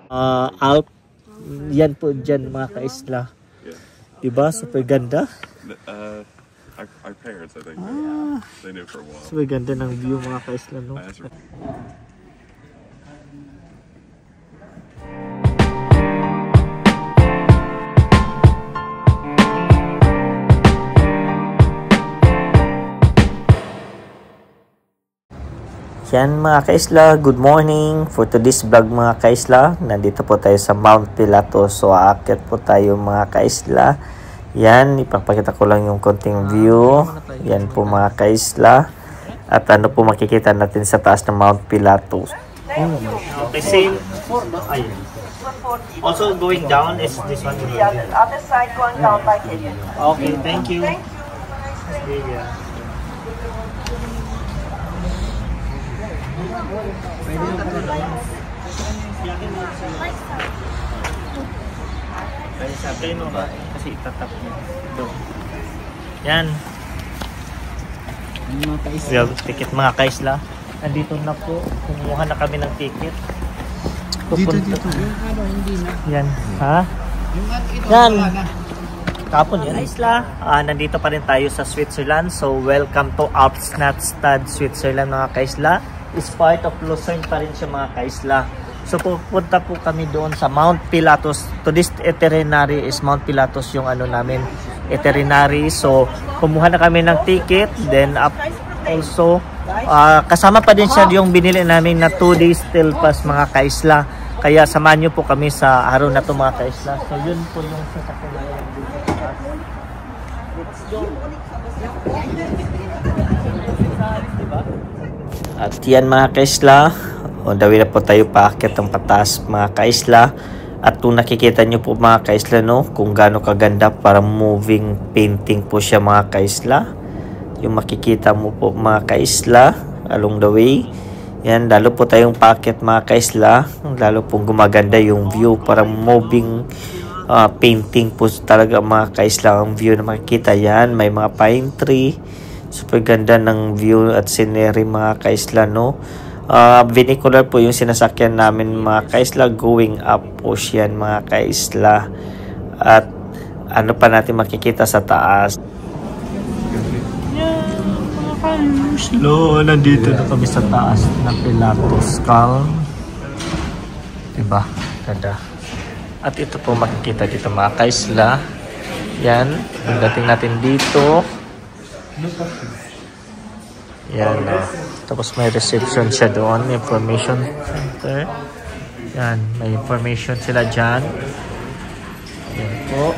Alp. Yan po dyan mga kaisla. Diba? Super ganda. Our parents, I think, they knew for a while. Super ganda ng view mga kaisla, no? Yan mga kaisla, good morning. For today's vlog mga kaisla, nandito po tayo sa Mount Pilatos. So aakyat po tayo mga kaisla. Yan, ipapakita ko lang yung konting view. Yan po mga kaisla. At ano po makikita natin sa taas ng Mount Pilatos. Okay, same. Also going down is this one. Yeah, the other side going down like it. Okay, thank you. Kasi itatap niya. Ito. Yan. Yung ticket mga kaisla. Nandito na po. Kumuha na kami ng ticket. Pupunta. Dito. Yung ano, hindi na. Yan. Ha? Yung ito, yan. Kapon yan. Kaisla. Nandito pa rin tayo sa Switzerland. So, welcome to Alpsnapstad, Switzerland mga kaisla. Is part of Lucerne pa rin siya mga kaisla. So pupunta po kami doon sa Mount Pilatos. To this itinerary is Mount Pilatos yung ano namin itinerary. So kumuha na kami ng ticket. Then also kasama pa din siya yung binili namin na 2 days still pass mga kaisla. Kaya samahan nyo po kami sa araw na to mga kaisla. So yun po yung sasakyan na yan dito. Let's go. At yan mga kaisla, on the way na po tayo paakyat ng pataas mga kaisla. At kung nakikita nyo po mga kaisla, no, kung gaano kaganda, para moving painting po siya mga kaisla. Yung makikita mo po mga kaisla along the way. Yan, lalo po tayong paakyat mga kaisla, lalo pong gumaganda yung view, parang moving painting po talaga mga kaisla ang view na makikita. Yan, may mga pine tree. Super ganda ng view at scenery mga kaisla, no. Vernacular po yung sinasakyan namin mga kaisla, going up po siya mga kaisla. At ano pa natin makikita sa taas. Yan mga kaisla, nandito na kami sa taas ng Pilatos Skull. Diba? Ganda. At ito po makikita dito mga kaisla. Yan, ang dating natin dito. Yan. Tapos may reception siya doon. Information center. Yan. May information sila dyan. Yan po.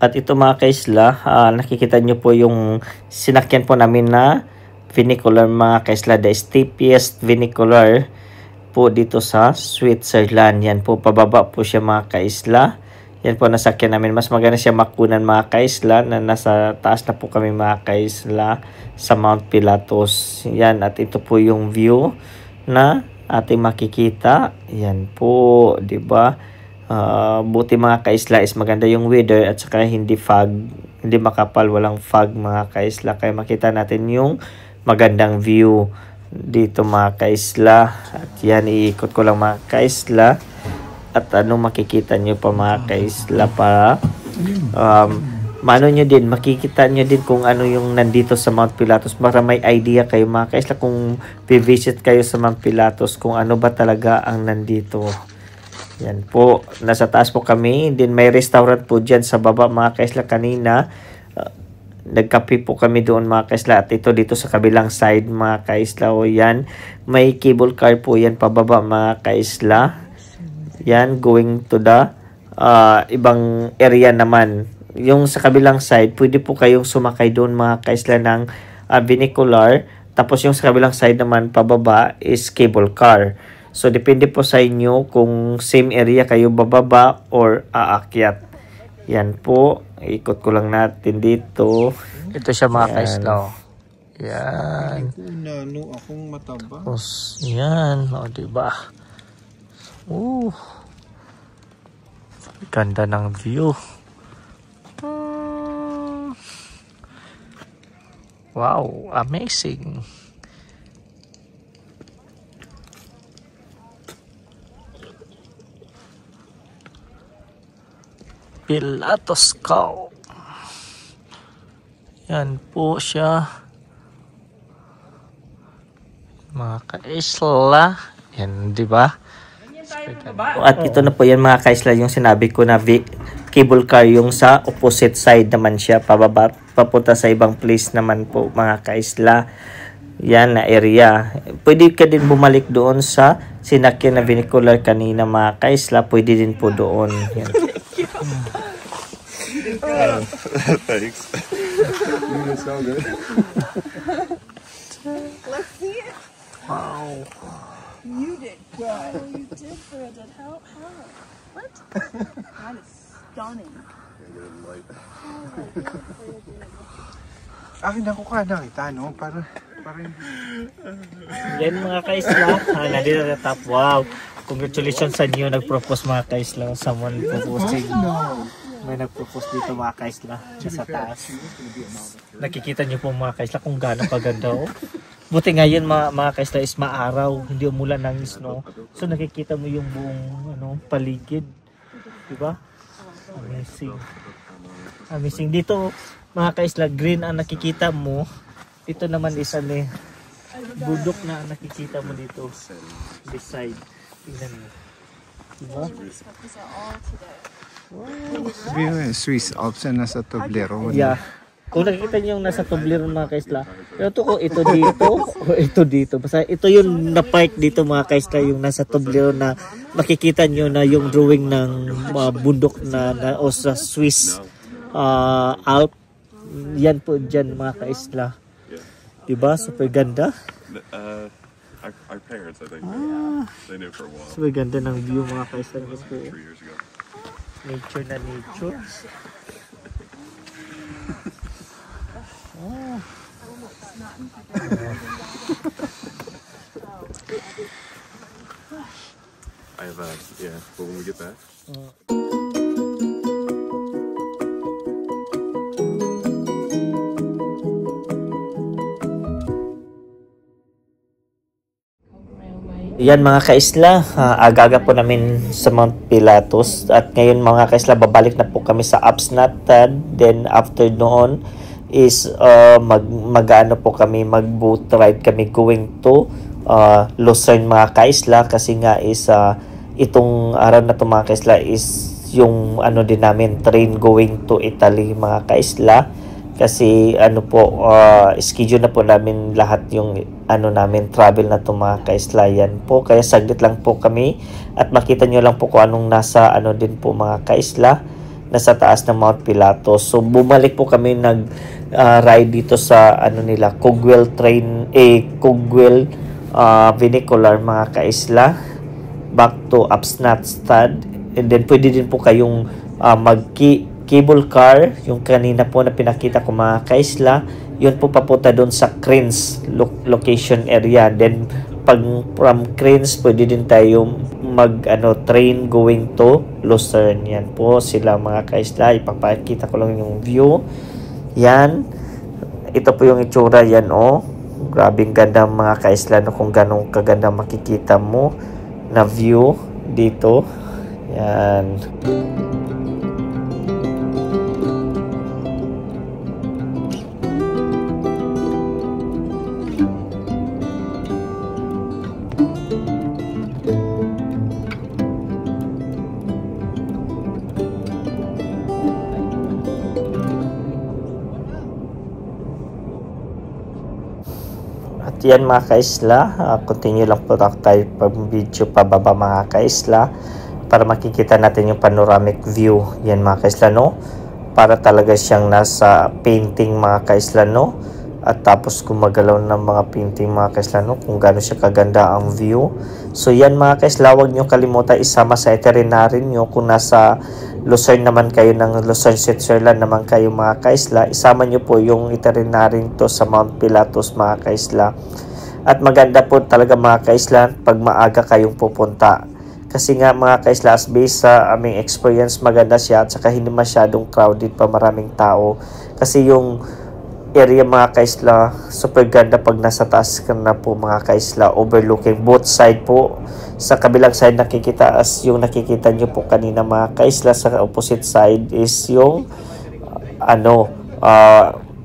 At ito mga kaisla, nakikita nyo po yung sinakyan po namin na vernacular mga kaisla. The steepest vernacular po dito sa Switzerland. Yan po. Pababa po siya mga kaisla. Yan po nasakyan namin. Mas maganda siya makunan mga kaisla na nasa taas na po kami mga kaisla sa Mount Pilatos. Yan, at ito po yung view na ating makikita. Yan po, di ba? Buti mga kaisla is maganda yung weather at saka hindi fog, hindi makapal, walang fog mga kaisla. Kaya makita natin yung magandang view dito mga kaisla. At yan, iikot ko lang mga kaisla. At ano makikita nyo pa mga kaisla para mano nyo din, makikita nyo din kung ano yung nandito sa Mount Pilatos para may idea kayo mga kaisla kung visit kayo sa Mount Pilatos kung ano ba talaga ang nandito. Yan po, nasa taas po kami. Din may restaurant po dyan sa baba mga kaisla. Kanina nagkape po kami doon mga kaisla. At ito dito sa kabilang side mga kaisla, o yan, may cable car po yan pababa mga kaisla. Yan, going to the ibang area naman. Yung sa kabilang side, pwede po kayong sumakay doon mga kaisla ng vernacular. Tapos yung sa kabilang side naman, pababa is cable car. So, depende po sa inyo kung same area kayo bababa or aakyat. Yan po. Ikot ko lang natin dito. Ito siya mga kaisla. Yan. Nano akong mataba. Tapos, yan. O, diba? Ganda ng view. Wow, amazing. Pilatos Cow. Yan po siya. Mga kaisla. Yan, di ba? At ito na po yan mga kaisla, yung sinabi ko na cable car, yung sa opposite side naman siya, pababa, papunta sa ibang place naman po mga kaisla. Yan na area. Pwede ka din bumalik doon sa sinakyan na vernacular kanina mga kaisla. Pwede din po doon. Yan. Thanks. You did so good. Let's see it. Wow. You did good. Oh, you did, Bridget. How? What? That is stunning. Akin ako ka nakita, no? Para Yan mga kaisla. Nandito na top. Wow. Congratulations sa inyo. Nag-propose mga kaisla. Someone proposing. May nag-propose dito mga kaisla. Sa taas. Nakikita niyo po mga kaisla kung gaano kaganda. Oh. Buti ngayon mga kaisla is maaraw. Hindi umulan ng snow. So nakikita mo yung buong paligid. Diba? Amazing. Amazing. Dito mga kaisla, green ang nakikita mo. Ito naman is budok na nakikita mo dito. This side. Tingnan mo. Diba? sabi mo Swiss Alps na nasa Toblerone. Yeah. Kung nakikita niyo yung nasa Toblerone mga kaisla, pero ito dito o ito dito. Basta ito yung na-park dito mga kaisla, yung nasa Toblerone na makikita niyo na yung drawing ng bundok na o sa Swiss Alp. Yan po dyan mga kaisla. Diba? Super ganda. Our parents, I think, they knew for a while. Super ganda ng view mga kaisla. 3 years ago. Nature na nature. I have yeah, but when we get back. Yan mga kaisla, agaga po namin sa Mount Pilatos at ngayon mga kaisla babalik na po kami sa Apsnatad. Then after noon is mag-ano po kami, mag-boat ride kami going to Lucerne mga kaisla kasi nga is itong araw na to mga kaisla is yung din namin train going to Italy mga kaisla. Kasi schedule na po namin lahat yung namin travel na to mga kaisla. Yan po, kaya saglit lang po kami at makita nyo lang po kung anong nasa din po mga kaisla, nasa taas ng Mount Pilatos. So bumalik po kami ride dito sa nila Coguel train, Coguel vernacular mga kaisla back to Apsnatstad. And then pwede din po kayong cable car, yung kanina po na pinakita ko mga kaisla, yun po papunta doon sa Cranes location area. Then pag from Cranes pwede din tayo train going to Lucerne. Yan po sila mga kaisla, ipapakita ko lang yung view. Yan, ito po yung itsura. Yan grabing ganda mga kaisla, kung ganong kaganda makikita mo na view dito. Yan. At yan mga kaisla, continue lang po tayo pag video pababa mga kaisla para makikita natin yung panoramic view. Yan mga kaisla para talaga siyang nasa painting mga kaisla at tapos gumagalaw ng mga painting mga kaisla kung gaano siya kaganda ang view. So yan mga kaisla, huwag nyo kalimutan isama sa itinerary nyo kung nasa Lucerne naman kayo, ng Lucerne, Switzerland naman kayo mga kaisla, isama nyo po yung itinerary to sa Mount Pilatos mga kaisla. At maganda po talaga mga kaisla pag maaga kayong pupunta. Kasi nga mga kaisla, based sa aming experience, maganda siya at saka hindi masyadong crowded pa, maraming tao. Kasi yung area mga kaisla. Super ganda pag nasa taas ka na po mga kaisla, overlooking both side po. Sa kabilang side nakikita as yung nakikita nyo po kanina mga kaisla, sa opposite side is yung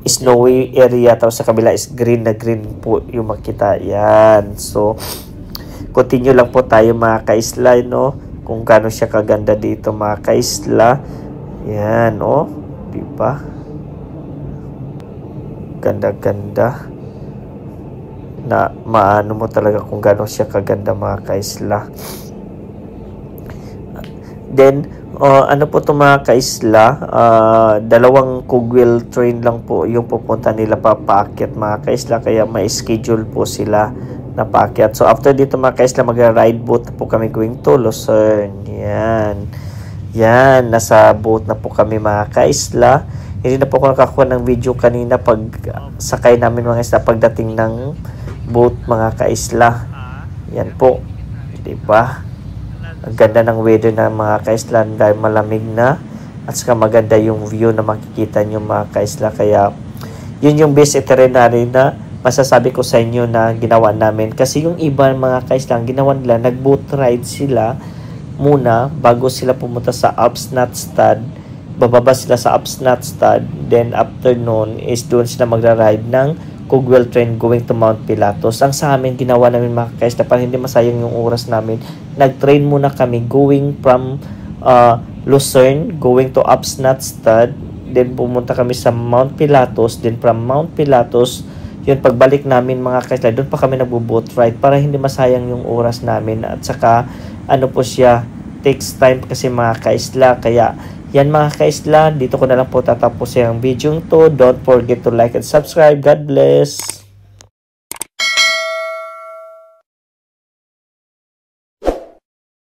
snowy area, tapos sa kabila is green na green po yung makita. Yan, so continue lang po tayo mga kaisla, no, kung gaano siya kaganda dito mga kaisla. Yan, oh, diba? Ganda-ganda na maano mo talaga kung gaano siya kaganda mga kaisla. Then ano po ito mga kaisla, dalawang cogwheel train lang po yung pupunta nila papaakyat mga kaisla, kaya may schedule po sila na paakyat. So after dito mga kaisla, mag-ride boat po kami going to Lucerne. Yan, nasa boat na po kami mga kaisla. Hindi na po ako nakakuha ng video kanina pag sakay namin mga isla, pagdating ng boat mga kaisla. Yan po, diba? Ang ganda ng weather na mga kaisla, dahil malamig na, at saka maganda yung view na makikita nyo mga kaisla. Kaya yun yung best itinerary na masasabi ko sa inyo na ginawa namin. Kasi yung iba mga kaisla, ang ginawa nila, nag-boat ride sila muna bago sila pumunta sa Absnatstad. Bababa sila sa Absnatstad, then after noon is doon sila magra-ride ng cogwheel train going to Mount Pilatus. Ang sa amin, ginawa namin mga kaisla, para hindi masayang yung oras namin, nag-train muna kami going from Lucerne, going to Absnatstad, then pumunta kami sa Mount Pilatus, then from Mount Pilatus, yun, pagbalik namin mga kaisla, doon pa kami nagbo-boat ride para hindi masayang yung oras namin. At saka, ano po siya, takes time kasi mga kaisla. Kaya, yan mga kaisla, dito ko na lang po tatapos yung video to. Don't forget to like and subscribe. God bless!